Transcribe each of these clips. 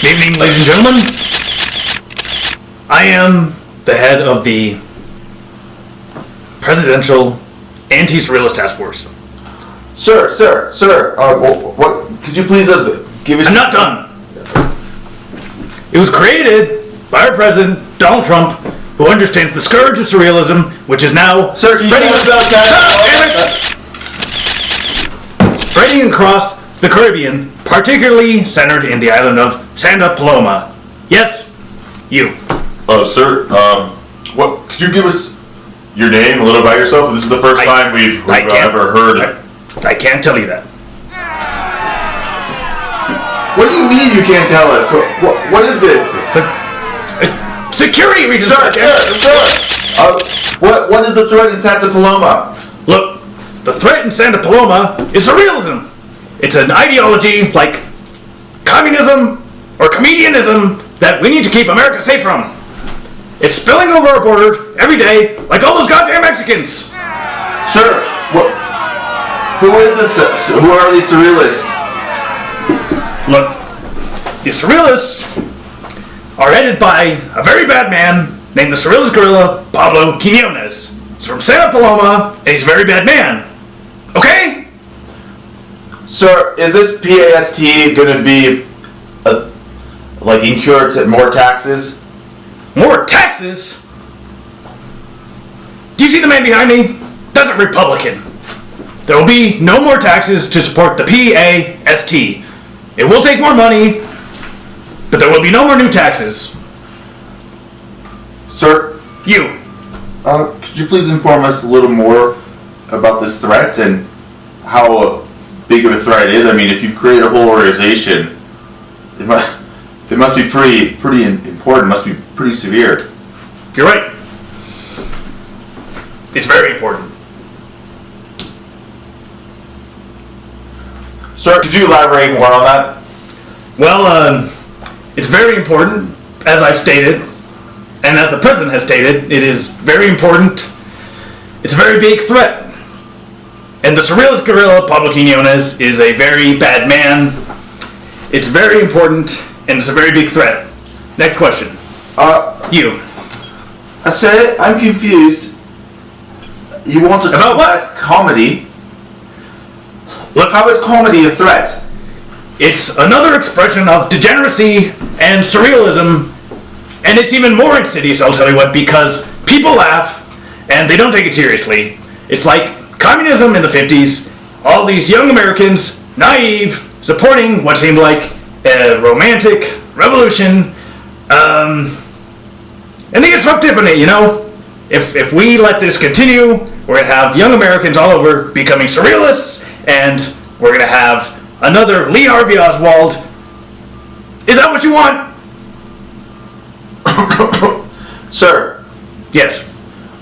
Good evening, ladies and gentlemen. I am the head of the Presidential Anti-Surrealist Task Force. Sir, what? Could you please give us... I'm not done. It was created by our president, Donald Trump, who understands the scourge of surrealism, which is now spreading across the Caribbean, particularly centered in the island of Santa Paloma. Yes, you. Oh, sir, what? Could you give us your name, a little about yourself? This is the first time we've ever heard it. I can't tell you that. What do you mean you can't tell us? What is this? Security reasons. Sir. What is the threat in Santa Paloma? Look, the threat in Santa Paloma is surrealism. It's an ideology like communism or comedianism that we need to keep America safe from. It's spilling over our border every day like all those goddamn Mexicans. Sir, who is this? Who are these surrealists? Look, the surrealists are headed by a very bad man named the Surrealist Gorilla, Pablo Quinones. He's from Santa Paloma, and he's a very bad man. Okay? Sir, is this PAST going to be, incur to more taxes? More taxes? Do you see the man behind me? That's a Republican. There will be no more taxes to support the PAST. It will take more money, but there will be no more new taxes. Sir? You. Could you please inform us a little more about this threat and how big of a threat it is? I mean, if you create a whole organization, it must be pretty important, must be pretty severe. You're right. It's very important. Sir, could you elaborate more on that? Well, it's very important, as I've stated, and as the president has stated, it is very important. It's a very big threat. And the Surrealist Gorilla, Pablo Quinones, is a very bad man. It's very important, and it's a very big threat. Next question. You. I said, I'm confused. You want to about what? Comedy? Look, how is comedy a threat? It's another expression of degeneracy and surrealism, and it's even more insidious, I'll tell you what, because people laugh, and they don't take it seriously. It's like communism in the 50s, all these young Americans, naive, supporting what seemed like a romantic revolution, and they get swept up in it, you know? If we let this continue, we're going to have young Americans all over becoming surrealists, and we're going to have another Lee Harvey Oswald. Is that what you want? Sir. Yes.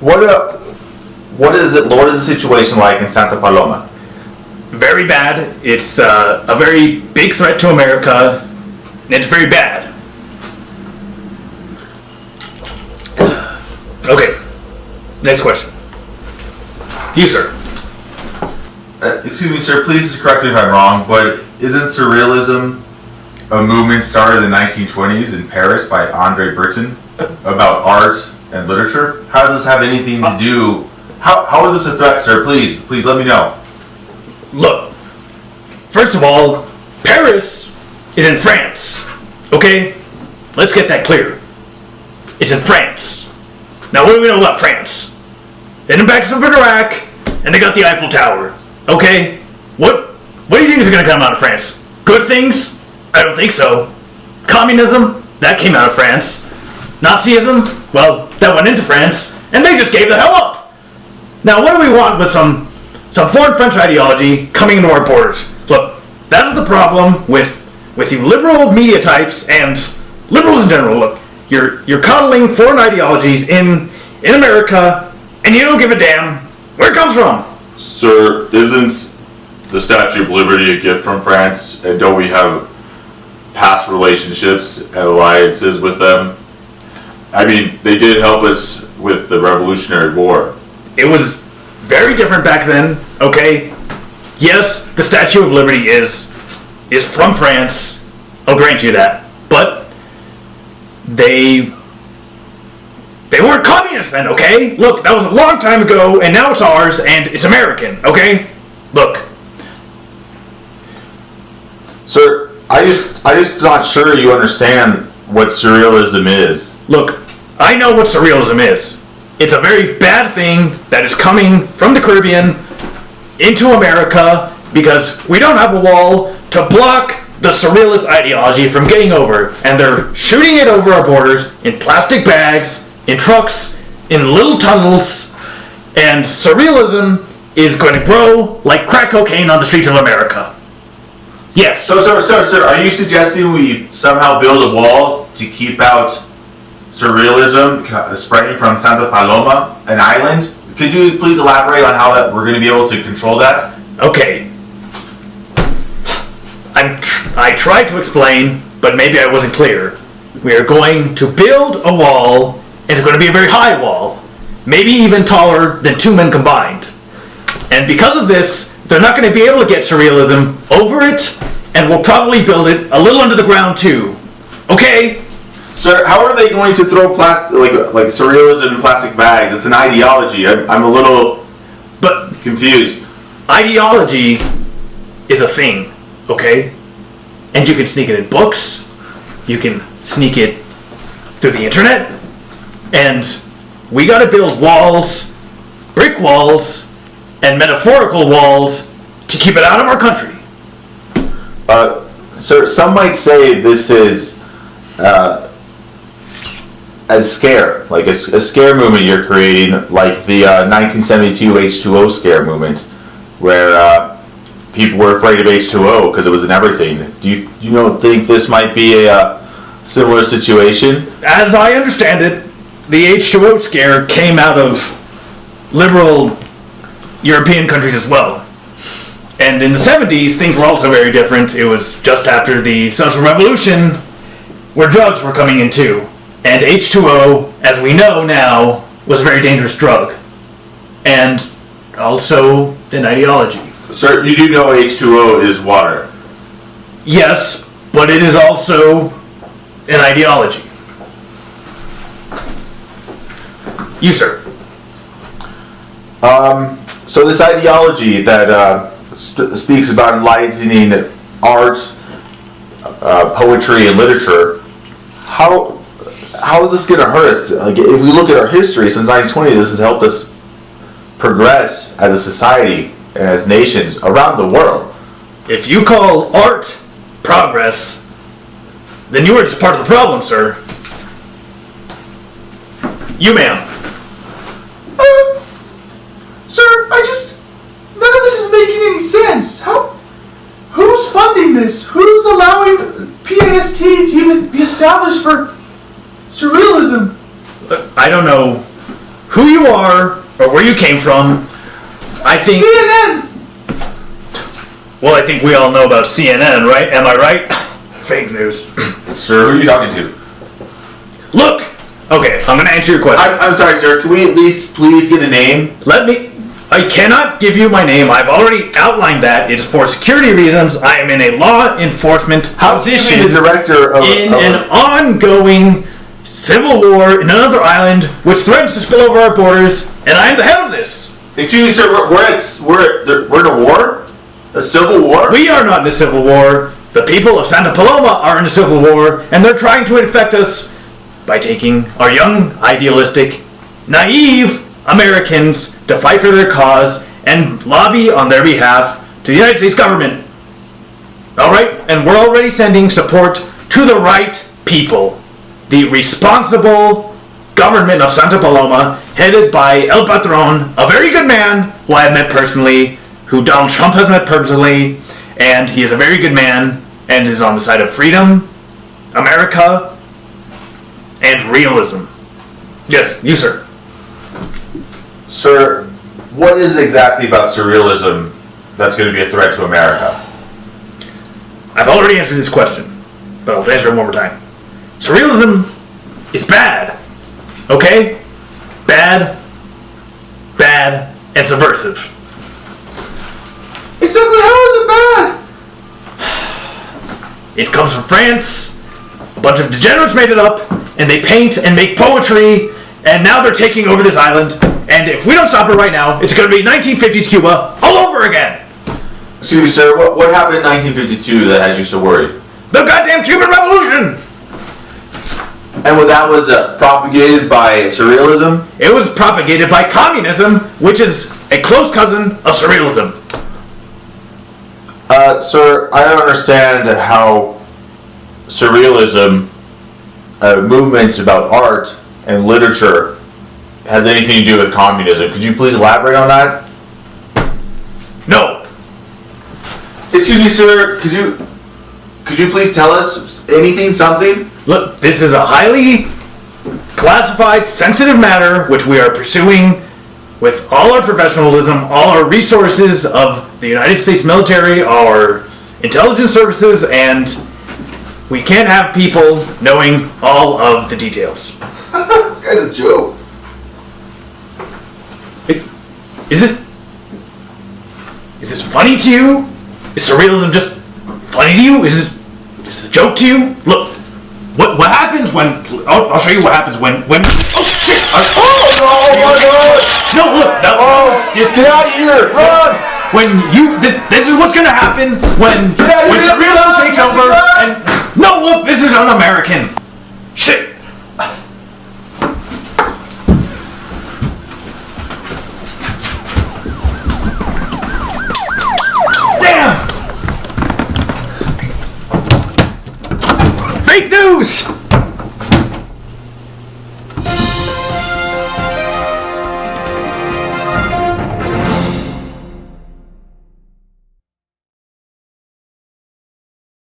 What is the situation like in Santa Paloma? Very bad. It's a very big threat to America, and it's very bad. Okay. Next question. You, sir. Excuse me, sir, please correct me if I'm wrong, but isn't surrealism a movement started in the 1920s in Paris by Andre Breton about art and literature? How does this have anything to do... How is this a threat, sir? Please let me know. Look, first of all, Paris is in France, okay? Let's get that clear. It's in France. Now, what do we know about France? They didn't back us up in Iraq, and they got the Eiffel Tower. Okay, what do you think is going to come out of France? Good things? I don't think so. Communism? That came out of France. Nazism? Well, that went into France, and they just gave the hell up. Now, what do we want with some foreign French ideology coming into our borders? Look, that's the problem with you liberal media types and liberals in general. Look, you're coddling foreign ideologies in America, and you don't give a damn where it comes from. Sir, isn't the Statue of Liberty a gift from France? And don't we have past relationships and alliances with them? I mean, they did help us with the Revolutionary War. It was very different back then, okay? Yes, the Statue of Liberty is from France. I'll grant you that. But they weren't communists then, okay? Look, that was a long time ago, and now it's ours, and it's American, okay? Look. Sir, I just not sure you understand what surrealism is. Look, I know what surrealism is. It's a very bad thing that is coming from the Caribbean into America because we don't have a wall to block the surrealist ideology from getting over, and they're shooting it over our borders in plastic bags, in trucks, in little tunnels, and surrealism is going to grow like crack cocaine on the streets of America. Yes. So, sir, are you suggesting we somehow build a wall to keep out surrealism spreading from Santa Paloma, an island? Could you please elaborate on how that we're going to be able to control that? Okay. I tried to explain, but maybe I wasn't clear. We are going to build a wall, and it's going to be a very high wall, maybe even taller than two men combined. And because of this, they're not going to be able to get surrealism over it, and we'll probably build it a little under the ground too. Okay? Sir, how are they going to throw like surrealism in plastic bags? It's an ideology. I'm a little confused. Ideology is a thing, okay? And you can sneak it in books, you can sneak it through the internet, and we gotta build walls, brick walls, and metaphorical walls to keep it out of our country. Sir, some might say this is a scare, like a scare movement you're creating, like the 1972 H2O scare movement, where people were afraid of H2O because it was in everything. Do you don't think this might be a similar situation? As I understand it, the H2O scare came out of liberal European countries as well. And in the 70s, things were also very different. It was just after the Social Revolution, where drugs were coming in too. And H2O, as we know now, was a very dangerous drug. And also an ideology. Sir, you do know H2O is water. Yes, but it is also an ideology. You, sir. So this ideology that speaks about enlightening art, poetry, and literature, how is this going to hurt us? Like, if we look at our history since 1920, this has helped us progress as a society and as nations around the world. If you call art progress, then you are just part of the problem, sir. You, ma'am. Sir, none of this is making any sense. Who's funding this? Who's allowing PAST to even be established for surrealism? I don't know who you are or where you came from. I think CNN! Well, I think we all know about CNN, right? Am I right? Fake news. Sir, who are you talking to? Look! Okay, I'm gonna answer your question. I'm sorry, sir. Can we at least please get a name? I cannot give you my name. I've already outlined that. It's for security reasons. I am in a law enforcement position How can you be the director of an ongoing civil war in another island which threatens to spill over our borders, and I am the head of this. Excuse me, sir. We're in a war? A civil war? We are not in a civil war. The people of Santa Paloma are in a civil war, and they're trying to infect us by taking our young, idealistic, naive Americans to fight for their cause and lobby on their behalf to the United States government. Alright? And we're already sending support to the right people. The responsible government of Santa Paloma, headed by El Patron, a very good man who I have met personally, who Donald Trump has met personally, and he is a very good man and is on the side of freedom, America, and realism. Yes, you, sir. Sir, what is exactly about surrealism that's going to be a threat to America? I've already answered this question, but I'll answer it one more time. Surrealism is bad. Okay? Bad, and subversive. Exactly how is it bad? It comes from France, a bunch of degenerates made it up, and they paint and make poetry, and now they're taking over this island. And if we don't stop it right now, it's going to be 1950s Cuba all over again. Excuse me, sir. What happened in 1952 that has you so worried? The goddamn Cuban Revolution! And that was propagated by Surrealism? It was propagated by communism, which is a close cousin of Surrealism. Sir, I don't understand how Surrealism, movements about art and literature, has anything to do with communism. Could you please elaborate on that? No. Excuse me, sir. Could you please tell us anything, something? Look, this is a highly classified, sensitive matter which we are pursuing with all our professionalism, all our resources of the United States military, our intelligence services, and we can't have people knowing all of the details. This guy's a joke. Is this funny to you? Is surrealism just funny to you? Is this a joke to you? Look, what happens when? I'll show you what happens when. Oh shit! Oh no! My God! No, look, no. Just Get out of here! Run! when you this is what's gonna happen when surrealism takes over. And no, look, this is un-American. Shit. Damn! Fake news!